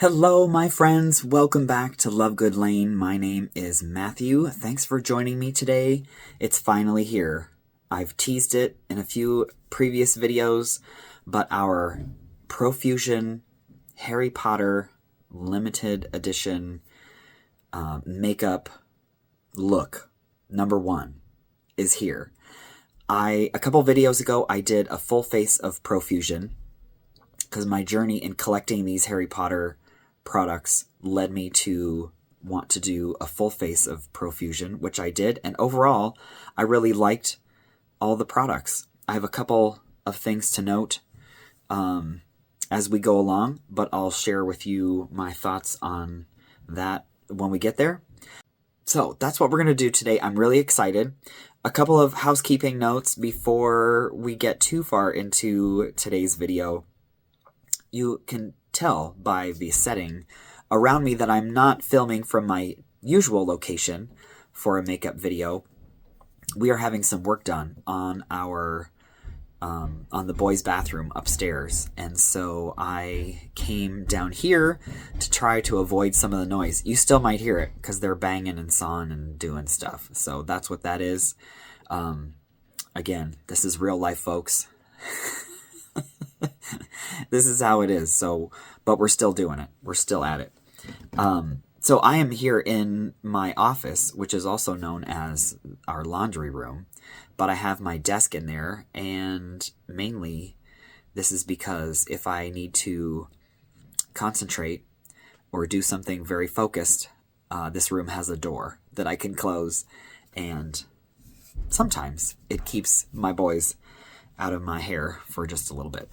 Hello, my friends. Welcome back to Love Good Lane. My name is Matthew. Thanks for joining me today. It's finally here. I've teased it in a few previous videos, but our Profusion Harry Potter limited edition makeup look #1 is here. A couple videos ago, I did a full face of Profusion because my journey in collecting these Harry Potter products led me to want to do a full face of Profusion, which I did. And overall, I really liked all the products. I have a couple of things to note as we go along, but I'll share with you my thoughts on that when we get there. So that's what we're going to do today. I'm really excited. A couple of housekeeping notes before we get too far into today's video. You can tell by the setting around me that I'm not filming from my usual location for a makeup video. We are having some work done on our on the boys' bathroom upstairs, and so I came down here to try to avoid some of the noise. You still might hear it because they're banging and sawing and doing stuff, so that's what that is. Again, this is real life, folks. This is how it is. So, but we're still doing it. We're still at it. So I am here in my office, which is also known as our laundry room, but I have my desk in there, and mainly this is because if I need to concentrate or do something very focused, this room has a door that I can close, and sometimes it keeps my boys out of my hair for just a little bit.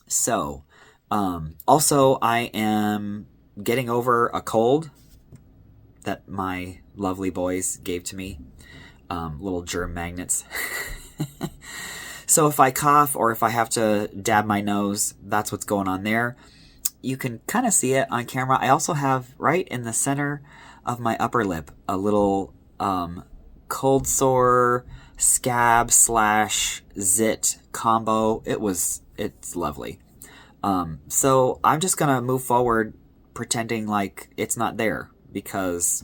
So, also I am getting over a cold that my lovely boys gave to me, little germ magnets. So if I cough or if I have to dab my nose, that's what's going on there. You can kind of see it on camera. I also have right in the center of my upper lip a little cold sore scab / zit combo. It's lovely. So I'm just gonna move forward pretending like it's not there because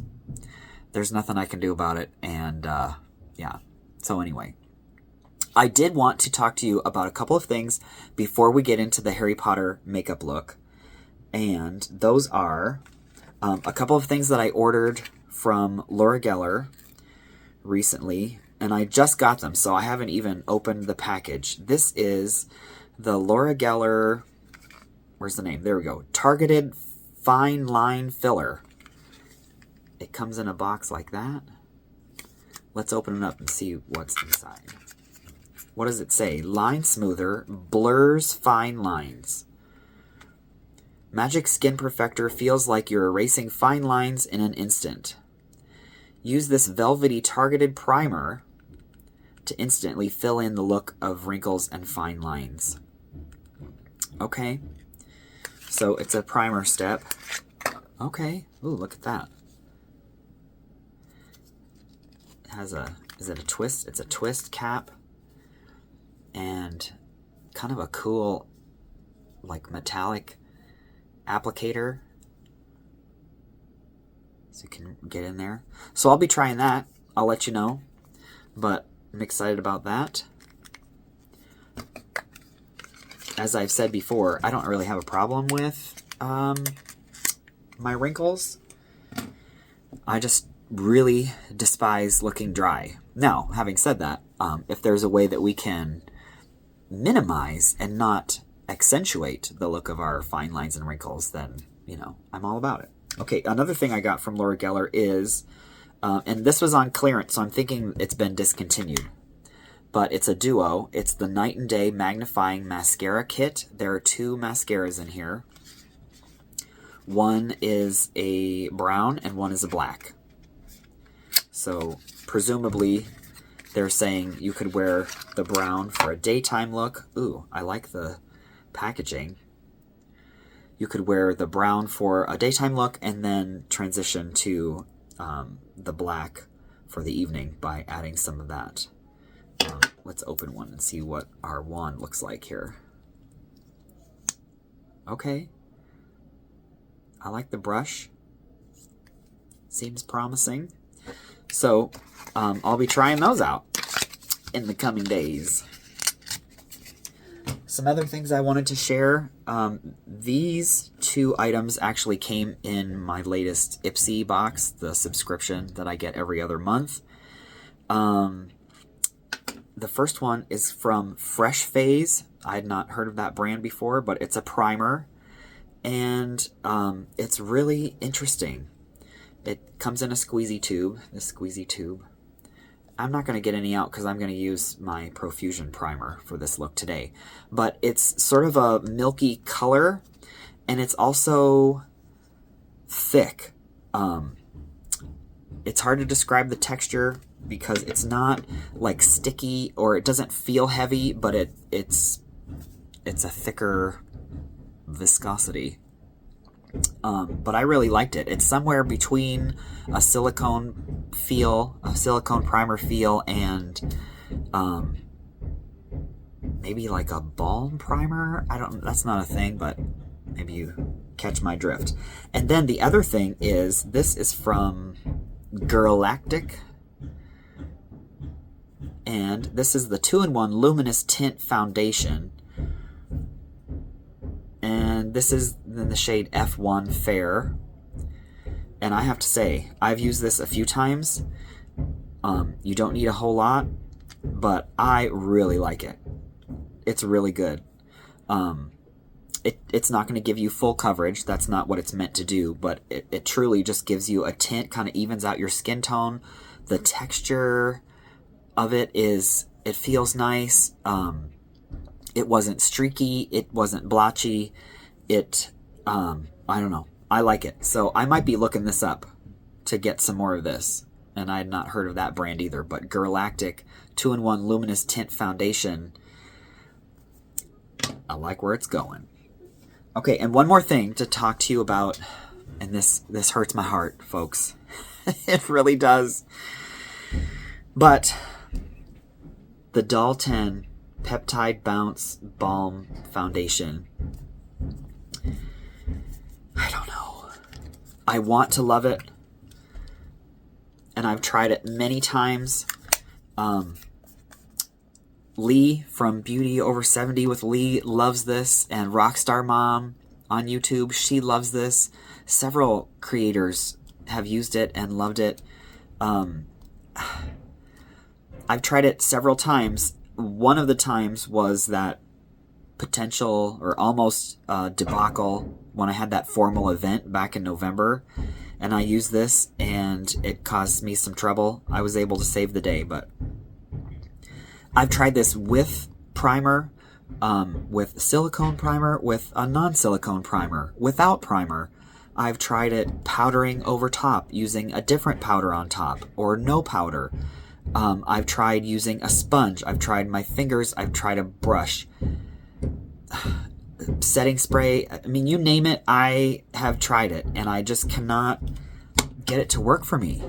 there's nothing I can do about it. And yeah, so anyway, I did want to talk to you about a couple of things before we get into the Harry Potter makeup look, and those are a couple of things that I ordered from Laura Geller recently, and I just got them, so I haven't even opened the package. This is the Laura Geller, where's the name? There we go. Targeted Fine Line Filler. It comes in a box like that. Let's open it up and see what's inside. What does it say? Line Smoother, blurs fine lines. Magic Skin Perfector feels like you're erasing fine lines in an instant. Use this velvety targeted primer to instantly fill in the look of wrinkles and fine lines. Okay, so it's a primer step. Okay, ooh, look at that. It has is it a twist? It's a twist cap. And kind of a cool, like, metallic applicator. So you can get in there. So I'll be trying that. I'll let you know. But I'm excited about that. As I've said before, I don't really have a problem with my wrinkles. I just really despise looking dry. Now, having said that, if there's a way that we can minimize and not accentuate the look of our fine lines and wrinkles, then, you know, I'm all about it. Okay, another thing I got from Laura Geller is, and this was on clearance, so I'm thinking it's been discontinued, but it's a duo. It's the Night and Day Magnifying Mascara Kit. There are 2 mascaras in here. One is a brown and one is a black. So presumably they're saying you could wear the brown for a daytime look. Ooh, I like the packaging. You could wear the brown for a daytime look and then transition to the black for the evening by adding some of that. Let's open one and see what our wand looks like here. Okay. I like the brush. Seems promising. So I'll be trying those out in the coming days. Some other things I wanted to share. These 2 items actually came in my latest Ipsy box, the subscription that I get every other month. The first one is from Fresh Phase. I had not heard of that brand before, but it's a primer. And it's really interesting. It comes in a squeezy tube, this squeezy tube. I'm not going to get any out because I'm going to use my Profusion primer for this look today. But it's sort of a milky color, and it's also thick. It's hard to describe the texture because it's not like sticky, or it doesn't feel heavy, but it's a thicker viscosity. But I really liked it. It's somewhere between a silicone primer feel, and maybe like a balm primer. That's not a thing, but maybe you catch my drift. And then the other thing is, this is from GRWM, and this is the 2-in-1 Luminous Tint Foundation. And this is in the shade F1 Fair. And I have to say, I've used this a few times. You don't need a whole lot, but I really like it. It's really good. It's not going to give you full coverage. That's not what it's meant to do, but it truly just gives you a tint, kind of evens out your skin tone. The texture of it feels nice. It wasn't streaky. It wasn't blotchy. I don't know. I like it. So I might be looking this up to get some more of this. And I had not heard of that brand either. But GRWM 2-in-1 Luminous Tint Foundation. I like where it's going. Okay, and one more thing to talk to you about. And this hurts my heart, folks. It really does. But the Doll 10 Peptide Bounce Balm Foundation. I don't know. I want to love it. And I've tried it many times. Lee from Beauty Over 70 with Lee loves this. And Rockstar Mom on YouTube, she loves this. Several creators have used it and loved it. I've tried it several times. One of the times was that potential or almost debacle when I had that formal event back in November, and I used this and it caused me some trouble. I was able to save the day, but I've tried this with primer, with silicone primer, with a non-silicone primer, without primer. I've tried it powdering over top, using a different powder on top, or no powder. I've tried using a sponge. I've tried my fingers. I've tried a brush. Setting spray. I mean, you name it, I have tried it. And I just cannot get it to work for me.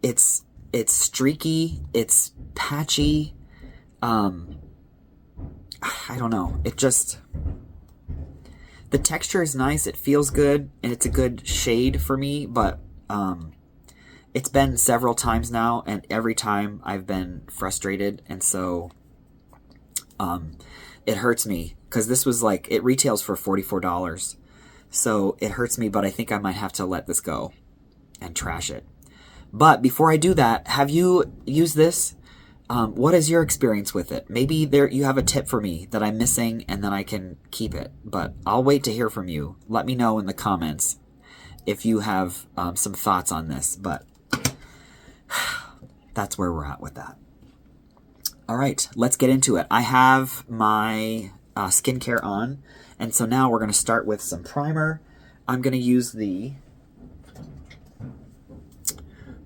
It's streaky. It's patchy. I don't know. It just... The texture is nice. It feels good. And it's a good shade for me. But... it's been several times now, and every time I've been frustrated, and so it hurts me, because this was like, it retails for $44, so it hurts me, but I think I might have to let this go and trash it. But before I do that, have you used this? What is your experience with it? Maybe you have a tip for me that I'm missing, and then I can keep it, but I'll wait to hear from you. Let me know in the comments if you have some thoughts on this, but that's where we're at with that. All right, let's get into it. I have my skincare on, and so now we're going to start with some primer. I'm going to use the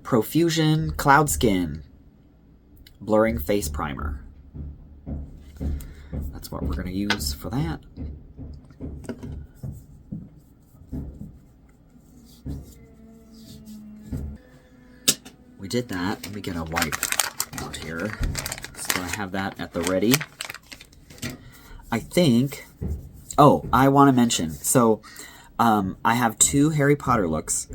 Profusion Cloud Skin Blurring Face Primer. That's what we're going to use for that. We did that. Let me get a wipe out here, so I have that at the ready. I think... Oh, I want to mention. So, I have 2 Harry Potter looks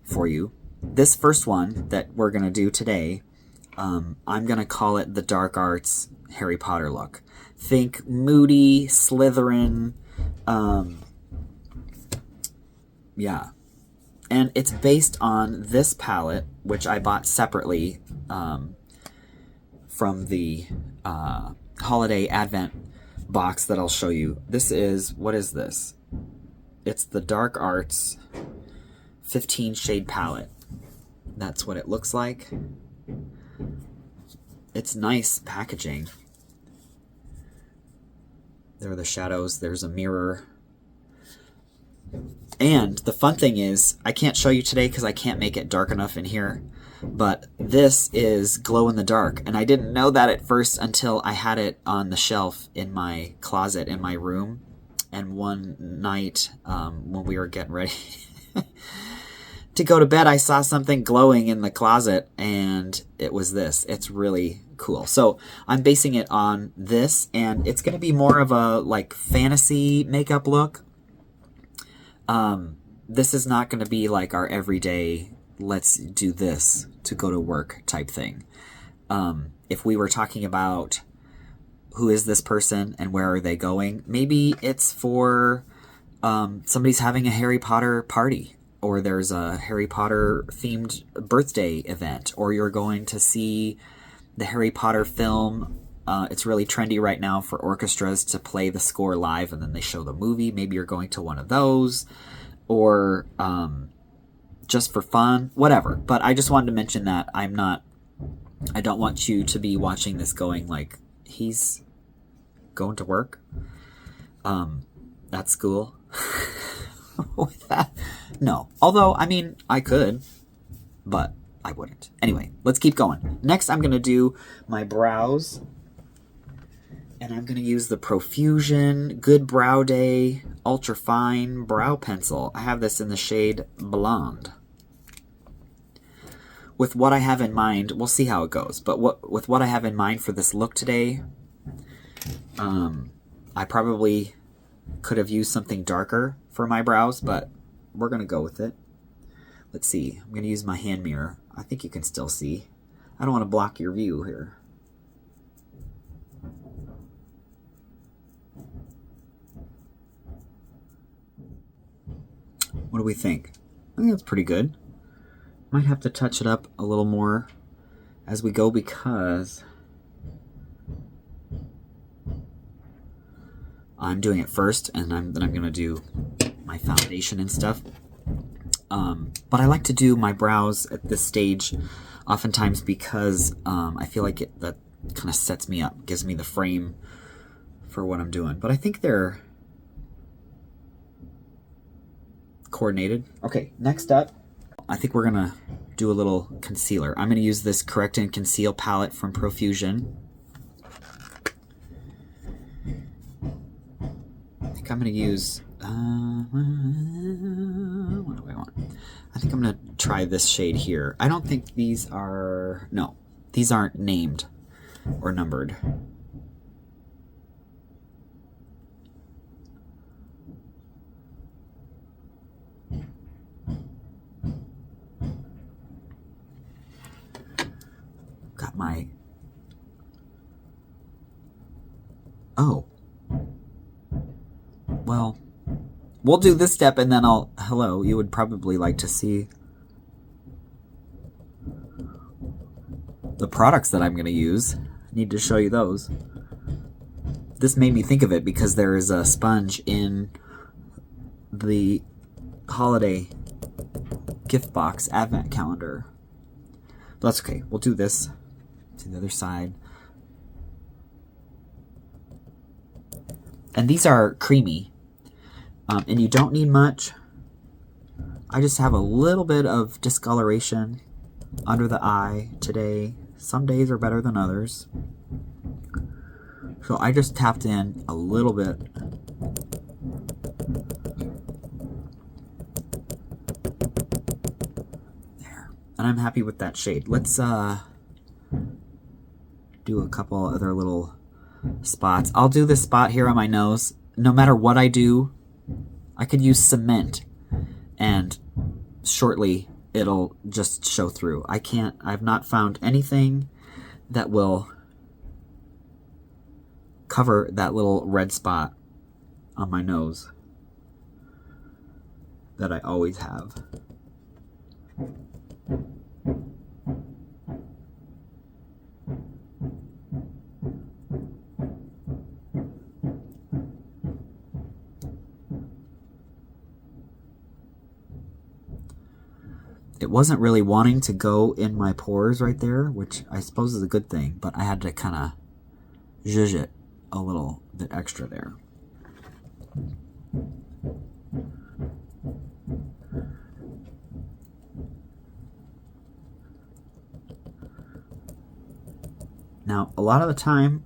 for you. This first one that we're going to do today, I'm going to call it the Dark Arts Harry Potter look. Think moody, Slitherin, yeah. And it's based on this palette, which I bought separately from the holiday advent box that I'll show you. This is, what is this? It's the Dark Arts 15 shade palette. That's what it looks like. It's nice packaging. There are the shadows. There's a mirror. And the fun thing is, I can't show you today because I can't make it dark enough in here, but this is glow in the dark. And I didn't know that at first until I had it on the shelf in my closet in my room. And one night when we were getting ready to go to bed, I saw something glowing in the closet, and it was this. It's really cool. So I'm basing it on this, and it's going to be more of a like fantasy makeup look. This is not going to be like our everyday, let's do this to go to work type thing. If we were talking about who is this person and where are they going, maybe it's for somebody's having a Harry Potter party, or there's a Harry Potter themed birthday event, or you're going to see the Harry Potter film. It's really trendy right now for orchestras to play the score live and then they show the movie. Maybe you're going to one of those, or just for fun, whatever. But I just wanted to mention that I don't want you to be watching this going like, he's going to work at school with that. No. Although, I mean, I could, but I wouldn't. Anyway, let's keep going. Next, I'm going to do my brows. And I'm going to use the Profusion Good Brow Day Ultra Fine Brow Pencil. I have this in the shade Blonde. With what I have in mind, we'll see how it goes. But with what I have in mind for this look today, I probably could have used something darker for my brows, but we're going to go with it. Let's see. I'm going to use my hand mirror. I think you can still see. I don't want to block your view here. What do we think? I think that's pretty good. Might have to touch it up a little more as we go because I'm doing it first, and then I'm going to do my foundation and stuff. But I like to do my brows at this stage oftentimes because I feel like that kind of sets me up, gives me the frame for what I'm doing. But I think they're coordinated. Okay, next up, I think we're gonna do a little concealer. I'm gonna use this Correct and Conceal palette from Profusion. I think I'm gonna use what do I want? I think I'm gonna try this shade here. I don't think these are, no, these aren't named or numbered. Got my, oh, well, we'll do this step and then hello, you would probably like to see the products that I'm going to use. I need to show you those. This made me think of it because there is a sponge in the holiday gift box advent calendar. But that's okay. We'll do this to the other side. And these are creamy. And you don't need much. I just have a little bit of discoloration under the eye today. Some days are better than others. So I just tapped in a little bit. There. And I'm happy with that shade. Let's do a couple other little spots. I'll do this spot here on my nose. No matter what I do, I could use cement and shortly it'll just show through. I've not found anything that will cover that little red spot on my nose that I always have. It wasn't really wanting to go in my pores right there, which I suppose is a good thing, but I had to kind of zhuzh it a little bit extra there. Now, a lot of the time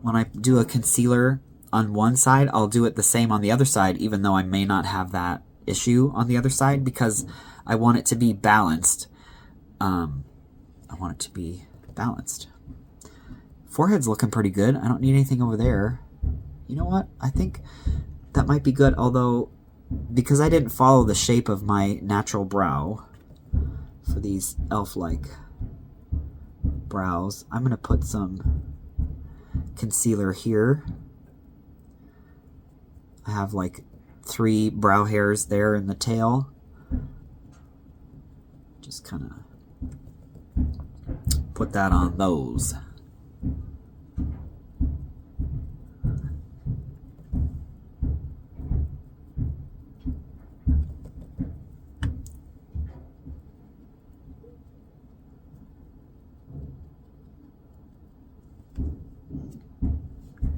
when I do a concealer on one side, I'll do it the same on the other side, even though I may not have that issue on the other side, because I want it to be balanced. Forehead's looking pretty good. I don't need anything over there. You know what? I think that might be good, although because I didn't follow the shape of my natural brow for these elf-like brows, I'm going to put some concealer here. I have like 3 brow hairs there in the tail. Just kind of put that on those.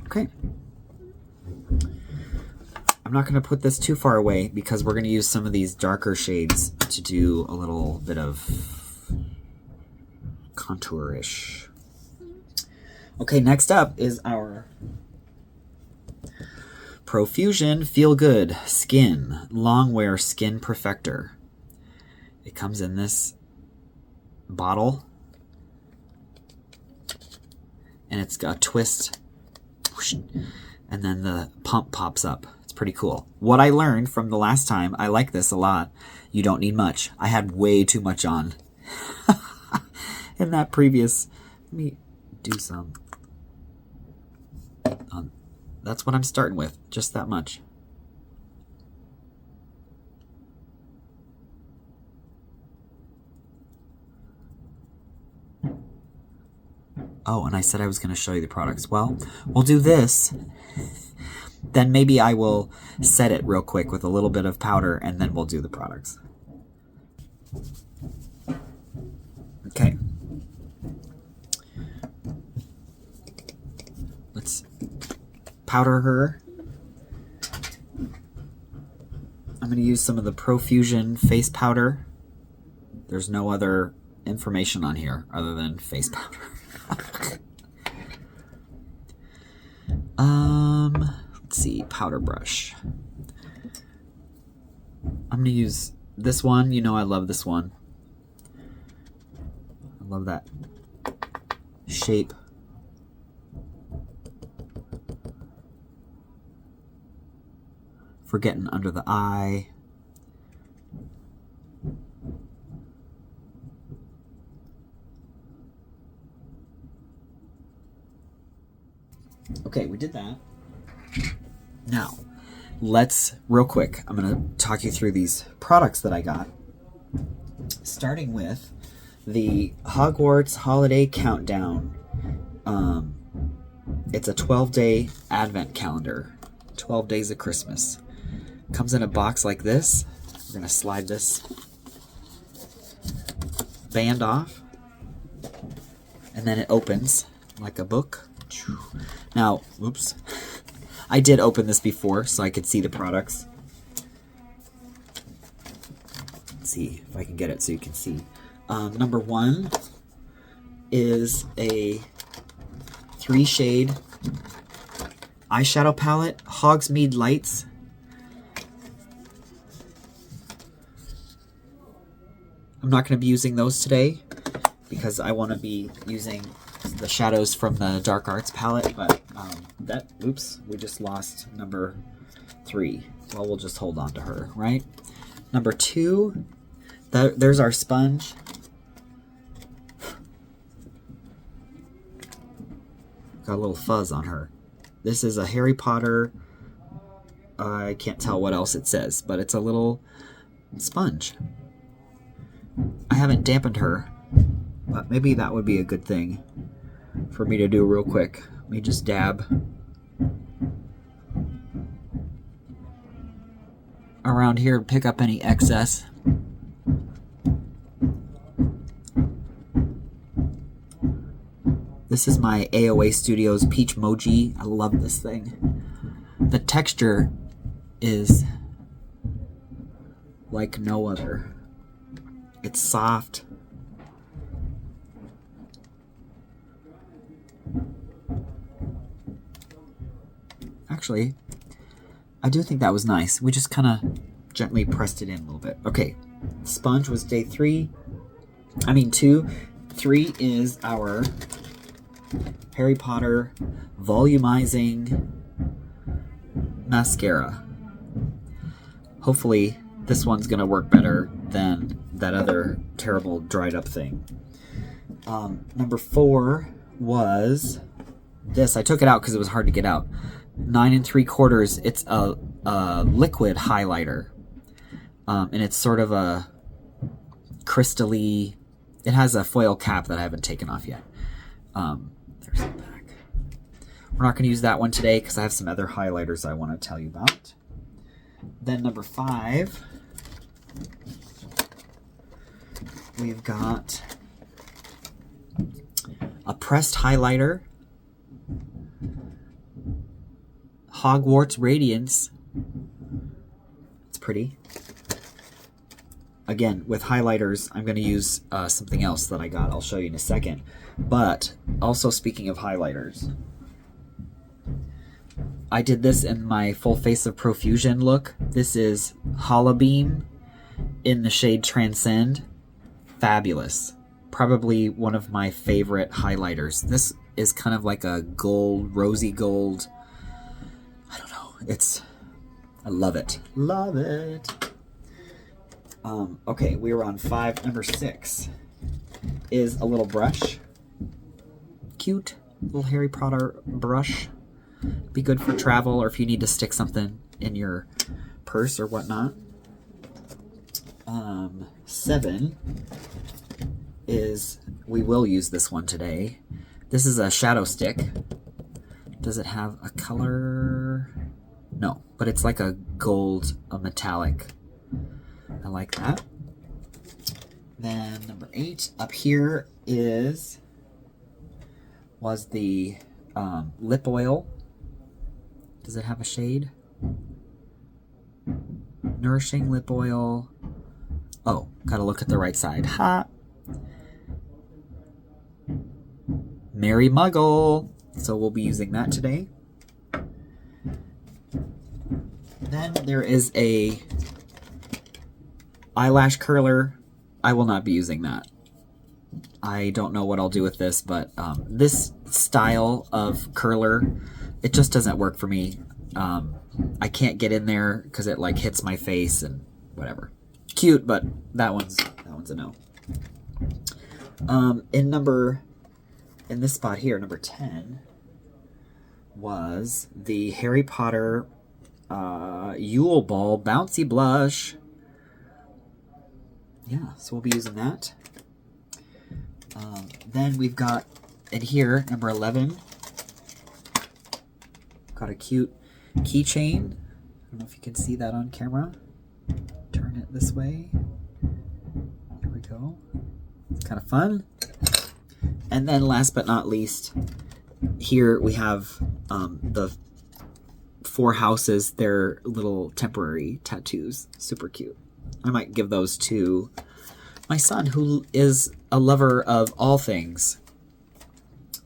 Okay. I'm not going to put this too far away because we're going to use some of these darker shades to do a little bit of contour-ish. Okay, next up is our Profusion Feel Good Skin Long Wear Skin Perfector. It comes in this bottle and it's got a twist, and then the pump pops up. It's pretty cool. What I learned from the last time, I like this a lot. You don't need much. I had way too much on in that previous. Let me do some. That's what I'm starting with. Just that much. Oh, and I said I was going to show you the products. Well, we'll do this. Then maybe I will set it real quick with a little bit of powder, and then we'll do the products. Okay. Let's powder her. I'm going to use some of the Profusion face powder. There's no other information on here other than face powder. Let's see, powder brush. I'm gonna use this one. You know I love this one. I love that shape. For getting under the eye. Okay, we did that. Now, let's, real quick, I'm going to talk you through these products that I got. Starting with the Hogwarts Holiday Countdown. It's a 12-day advent calendar. 12 days of Christmas. Comes in a box like this. We're going to slide this band off. And then it opens like a book. Now, oops. I did open this before so I could see the products. Let's see if I can get it so you can see. Number 1 is a 3-shade eyeshadow palette, Hogsmeade Lights. I'm not going to be using those today because I want to be using the shadows from the Dark Arts palette, but oops, we just lost number 3. Well, we'll just hold on to her, right? Number 2, there's our sponge. Got a little fuzz on her. This is a Harry Potter. I can't tell what else it says, but it's a little sponge. I haven't dampened her, but maybe that would be a good thing for me to do real quick. Let me just dab around here to pick up any excess. This is my AOA Studios Peach Moji. I love this thing. The texture is like no other. It's soft. Actually, I do think that was nice. We just kind of gently pressed it in a little bit. Okay, sponge was day 2. 3 is our Harry Potter volumizing mascara. Hopefully this one's gonna work better than that other terrible dried up thing. Number 4 was this. I took it out because it was hard to get out. 9 3/4. It's a liquid highlighter, and it's sort of a crystally. It has a foil cap that I haven't taken off yet. There's the back. We're not going to use that one today because I have some other highlighters I want to tell you about. Then number 5, we've got a pressed highlighter. Hogwarts Radiance. It's pretty. Again, with highlighters, I'm going to use something else that I got. I'll show you in a second. But also speaking of highlighters, I did this in my full face of Profusion look. This is Holobeam in the shade Transcend. Fabulous. Probably one of my favorite highlighters. This is kind of like a gold, rosy gold. I don't know. I love it. Love it. Okay, we were on 5. Number 6 is a little brush. Cute little Harry Potter brush. Be good for travel or if you need to stick something in your purse or whatnot. 7 is, we will use this one today. This is a shadow stick. Does it have a color? No, but it's like a gold, a metallic. I like that. Then number 8 up here was the lip oil. Does it have a shade? Nourishing lip oil. Oh, gotta look at the right side. Ha! Merry Muggle. So we'll be using that today. Then there is a eyelash curler. I will not be using that. I don't know what I'll do with this, but this style of curler, it just doesn't work for me. I can't get in there because it like hits my face and whatever. Cute, but that one's a no. In this spot here, number 10, was the Harry Potter Yule Ball Bouncy Blush. Yeah, so we'll be using that. Then we've got, in here, number 11, got a cute keychain. I don't know if you can see that on camera. Turn it this way. There we go. It's kind of fun. And then last but not least, here we have the 4 houses. They're little temporary tattoos. Super cute. I might give those to my son, who is a lover of all things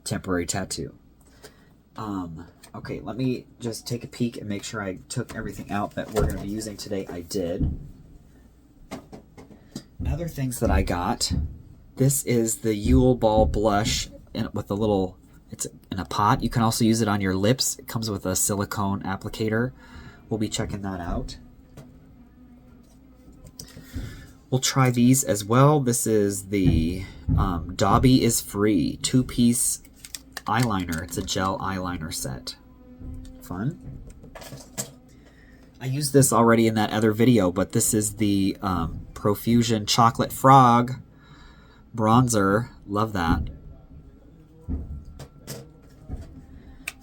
temporary tattoo. Okay, let me just take a peek and make sure I took everything out that we're going to be using today. I did. Other things that I got. This is the Yule Ball blush with a little, it's in a pot. You can also use it on your lips. It comes with a silicone applicator, we'll be checking that out. We'll try these as well. This is the Dobby is Free 2-piece eyeliner. It's a gel eyeliner set. Fun. I used this already in that other video, but this is the Profusion Chocolate Frog bronzer. Love that.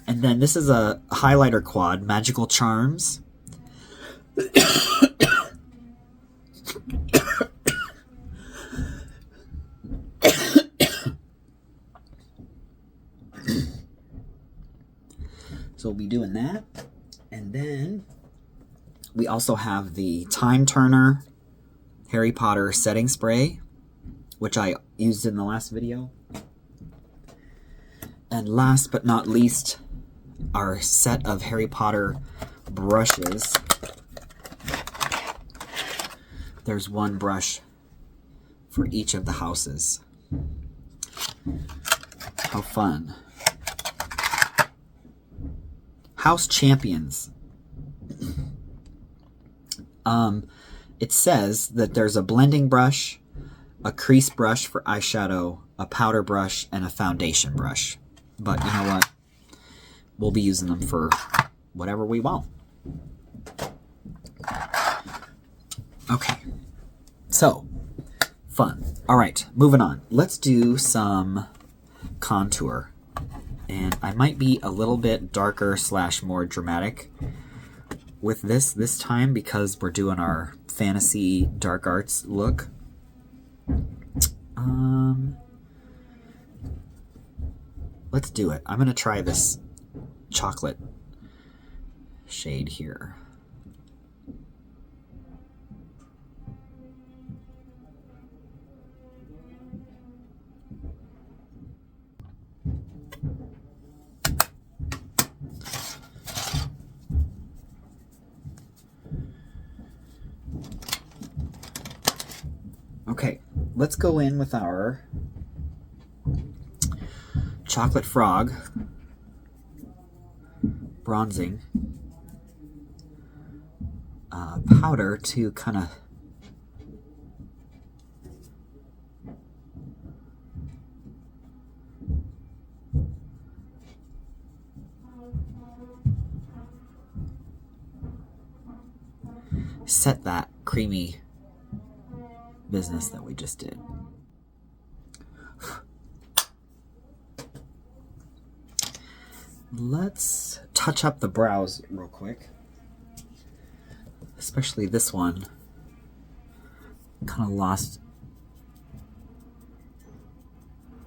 And then this is a highlighter quad, Magical Charms. So we'll be doing that. And then we also have the Time Turner Harry Potter setting spray, which I used in the last video. And last but not least, our set of Harry Potter brushes. There's one brush for each of the houses. How fun. House Champions. It says that there's a blending brush, a crease brush for eyeshadow, a powder brush, and a foundation brush. But you know what? We'll be using them for whatever we want. Okay. So, fun. All right, moving on. Let's do some contour. And I might be a little bit darker / more dramatic with this time because we're doing our fantasy dark arts look. Let's do it. I'm going to try this chocolate shade here. Okay, let's go in with our Chocolate Frog bronzing powder to kind of set that creamy business that we just did. Let's touch up the brows real quick. Especially this one. Kind of lost.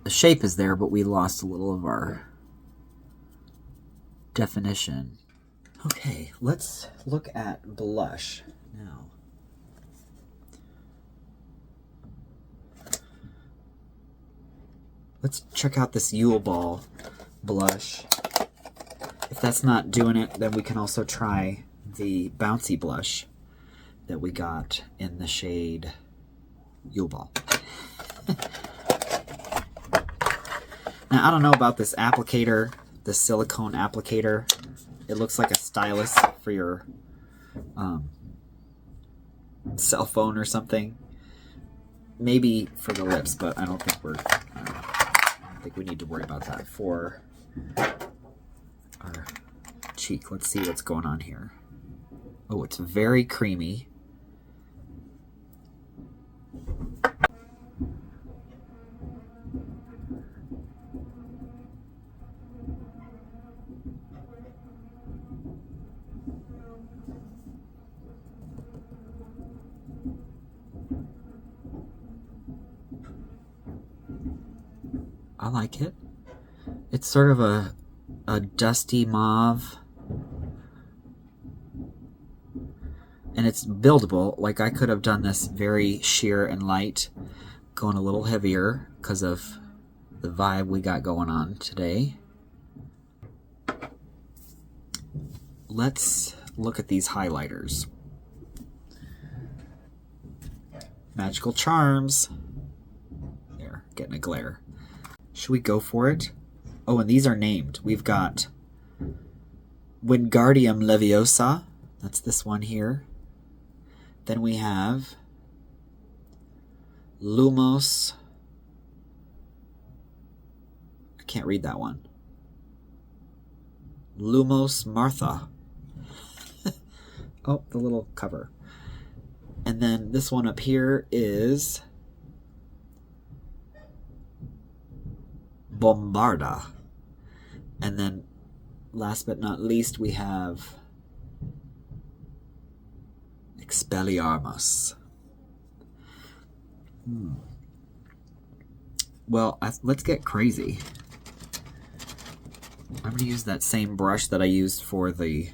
The shape is there, but we lost a little of our definition. Okay, let's look at blush now. Let's check out this Yule Ball blush. If that's not doing it, then we can also try the Bouncy blush that we got in the shade Yule Ball. Now, I don't know about this applicator, the silicone applicator. It looks like a stylus for your cell phone or something. Maybe for the lips, but I don't think we need to worry about that for our cheek. Let's see what's going on here. Oh, it's very creamy. I like it. It's sort of a dusty mauve. And it's buildable. Like, I could have done this very sheer and light, going a little heavier because of the vibe we got going on today. Let's look at these highlighters. Magical Charms. There, getting a glare. Should we go for it? Oh, and these are named. We've got Wingardium Leviosa, That's this one here. Then we have Lumos. I can't read that one. Lumos Martha. Oh, the little cover. And then this one up here is Bombarda. And then last but not least, we have Expelliarmus. Well, let's get crazy. I'm going to use that same brush that I used for the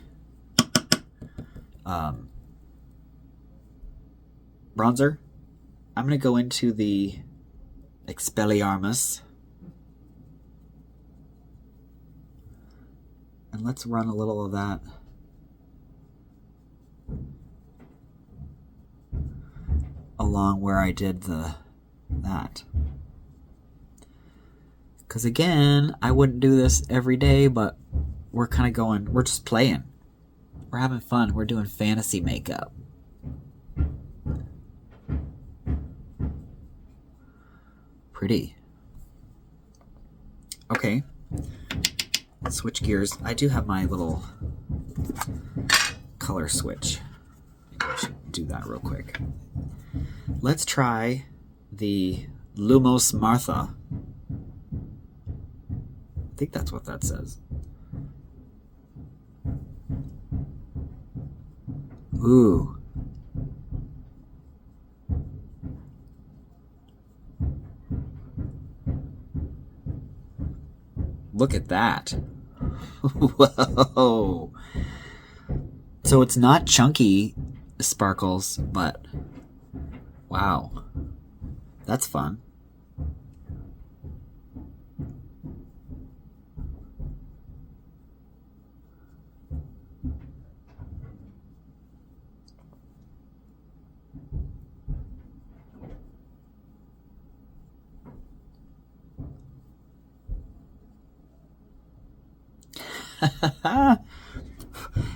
bronzer. I'm going to go into the Expelliarmus. And let's run a little of that along where I did that. Because again, I wouldn't do this every day, but we're kind of going, we're just playing. We're having fun. We're doing fantasy makeup. Pretty. Okay. Let's switch gears. I do have my little color switch. Maybe I should do that real quick. Let's try the Lumos Martha. I think that's what that says. Ooh. Look at that. Whoa. So it's not chunky sparkles, but wow. That's fun.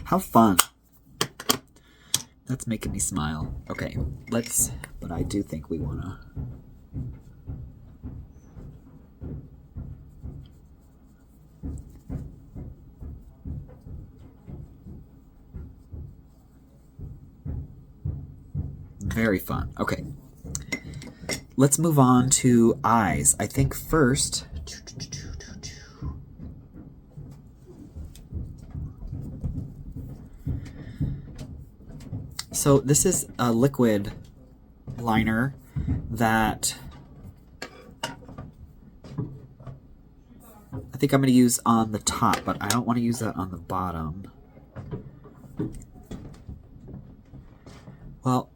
How fun. That's making me smile. Okay, but I do think we want to... Very fun. Okay. Let's move on to eyes. I think first... So this is a liquid liner that I think I'm going to use on the top, but I don't want to use that on the bottom. Well,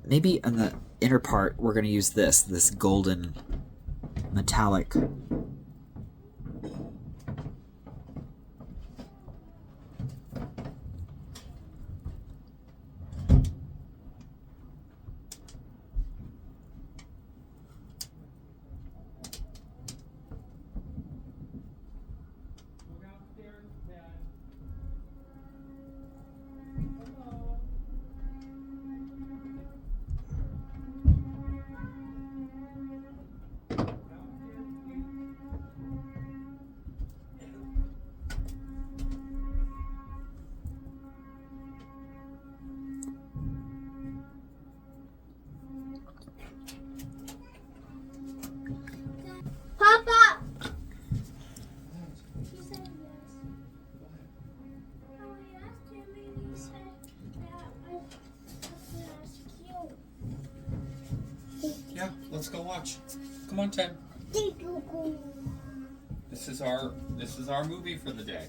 maybe on the inner part we're going to use this golden metallic. Yeah, let's go watch. Come on, Ted. This is our movie for the day.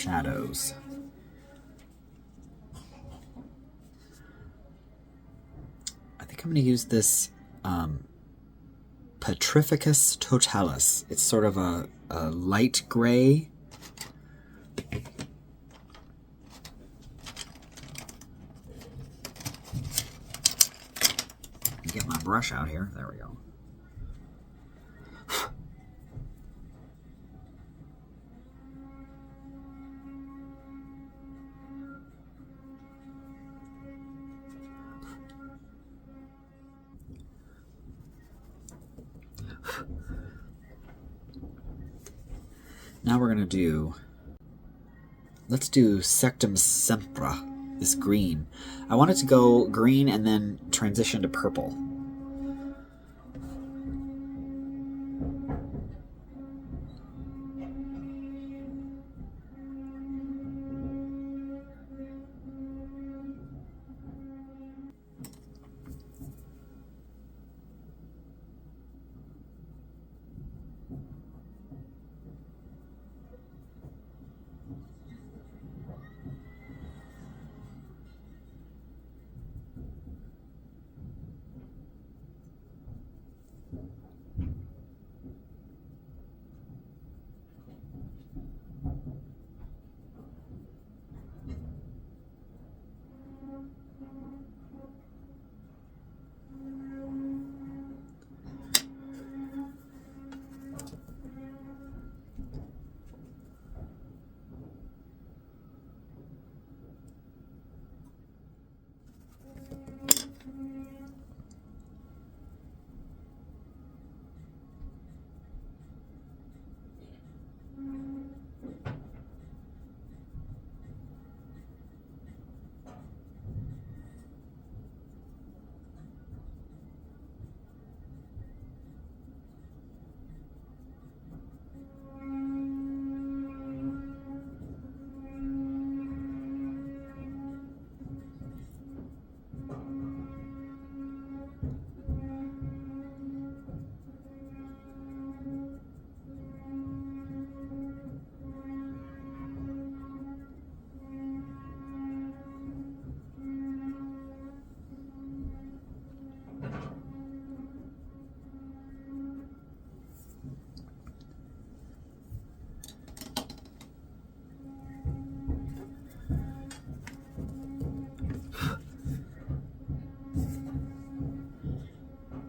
shadows. I think I'm going to use this Petrificus Totalis. It's sort of a light gray. Get my brush out here. There we go. Now we're going to let's do Sectum Sempra, this green. I want it to go green and then transition to purple.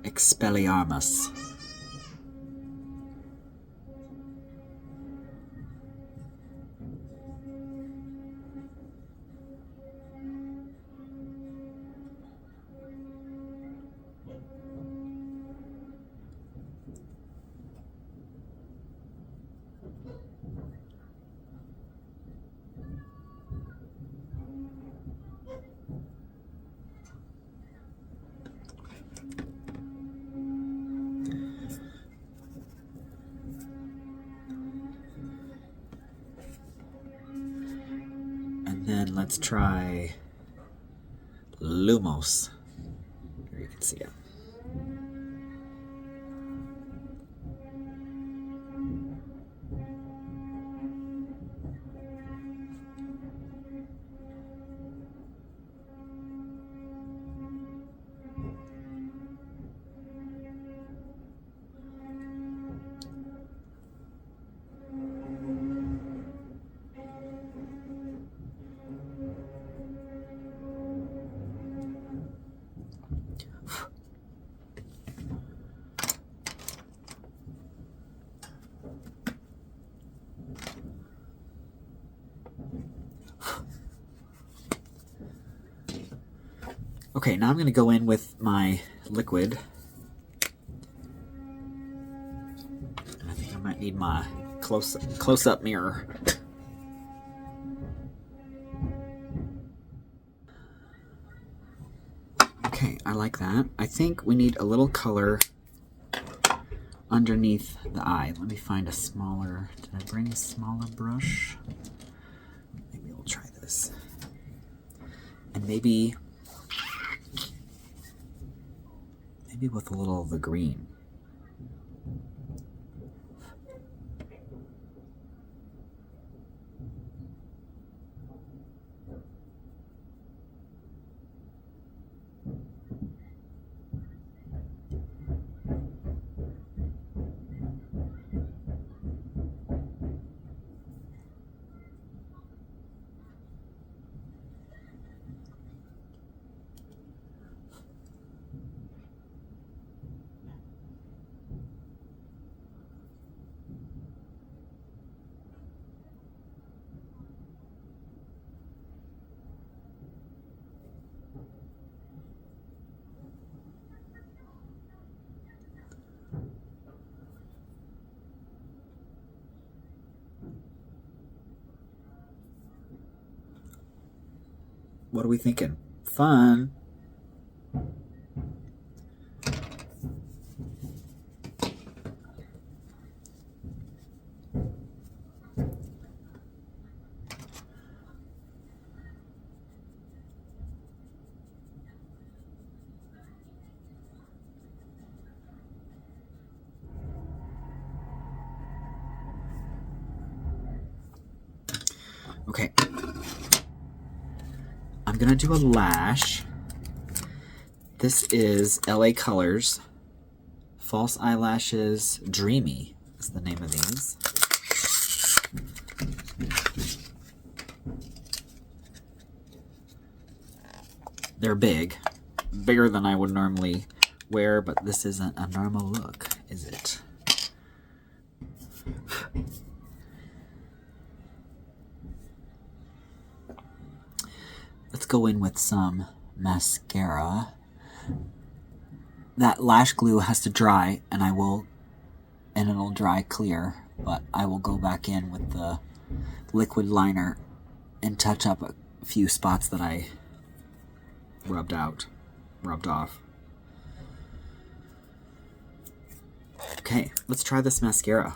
Expelliarmus. Then let's try Lumos. Here you can see it. Okay, now I'm going to go in with my liquid. I think I might need my close-up mirror. Okay, I like that. I think we need a little color underneath the eye. Let me find a smaller... Did I bring a smaller brush? Maybe we'll try this. And maybe with a little of the green. What are we thinking? Fun. Okay. I'm gonna do a lash. This is LA Colors. False Eyelashes Dreamy is the name of these. They're big. Bigger than I would normally wear, but this isn't a normal look, is it? Let's go in with some mascara. That lash glue has to dry, and it'll dry clear, but I will go back in with the liquid liner and touch up a few spots that I rubbed off. Okay, let's try this mascara.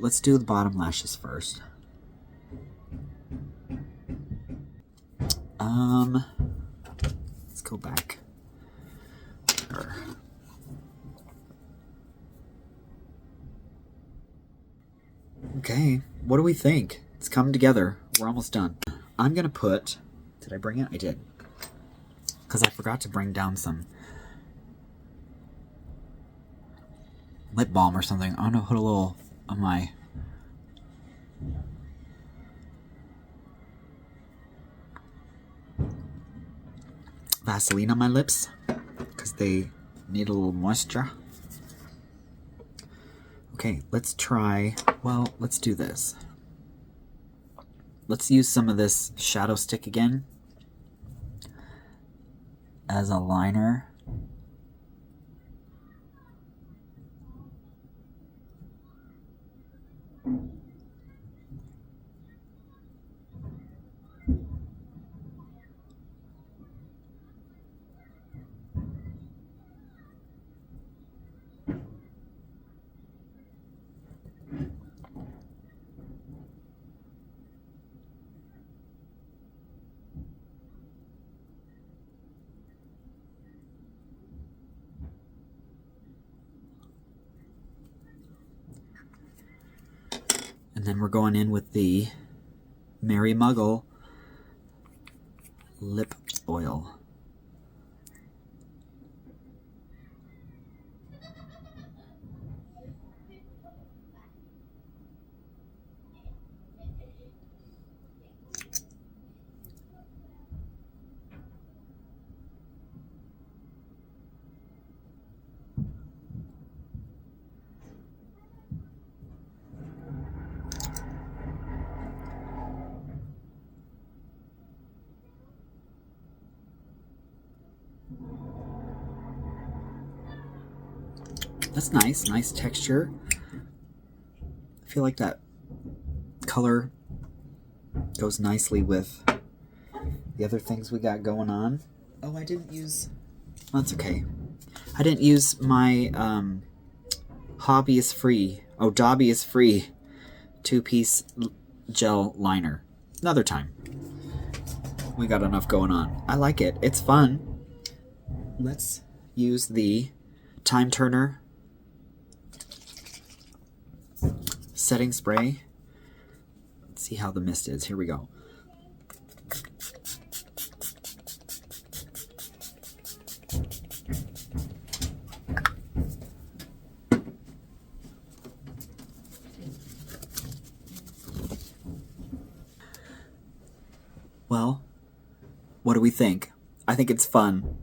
Let's do the bottom lashes first. Let's go back. Okay, what do we think? It's coming together. We're almost done. I'm gonna put, did I bring it? I did. Because I forgot to bring down some lip balm or something. I'm gonna put a little of my Vaseline on my lips because they need a little moisture. Okay, let's do this. Let's use some of this shadow stick again as a liner. And then we're going in with the Merry Muggle lip oil. That's nice texture. I feel like that color goes nicely with the other things we got going on. Oh, I didn't use, that's okay. I didn't use my Dobby is Free 2-piece gel liner. Another time. We got enough going on. I like it. It's fun. Let's use the Time Turner setting spray. Let's see how the mist is. Here we go. Well, what do we think? I think it's fun.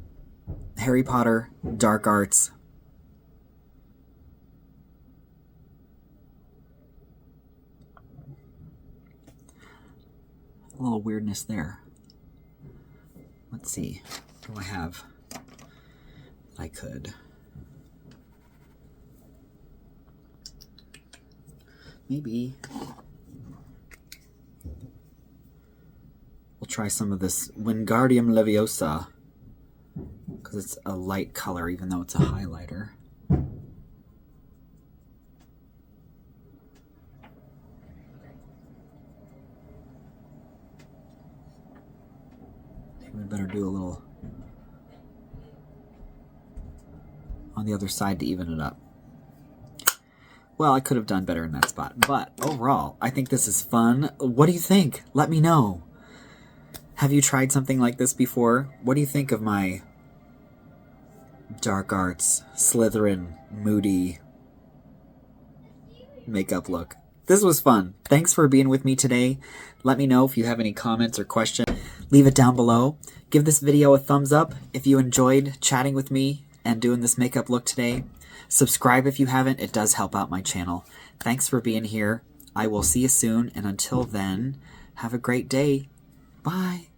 Harry Potter, dark arts. A little weirdness there. Let's see. What do I have? I could. Maybe We'll try some of this Wingardium Leviosa, because it's a light color even though it's a highlighter. We better do a little on the other side to even it up. Well, I could have done better in that spot, but overall, I think this is fun. What do you think? Let me know. Have you tried something like this before? What do you think of my dark arts, Slitherin, moody makeup look? This was fun. Thanks for being with me today. Let me know if you have any comments or questions. Leave it down below. Give this video a thumbs up if you enjoyed chatting with me and doing this makeup look today. Subscribe if you haven't. It does help out my channel. Thanks for being here. I will see you soon, and until then, have a great day. Bye.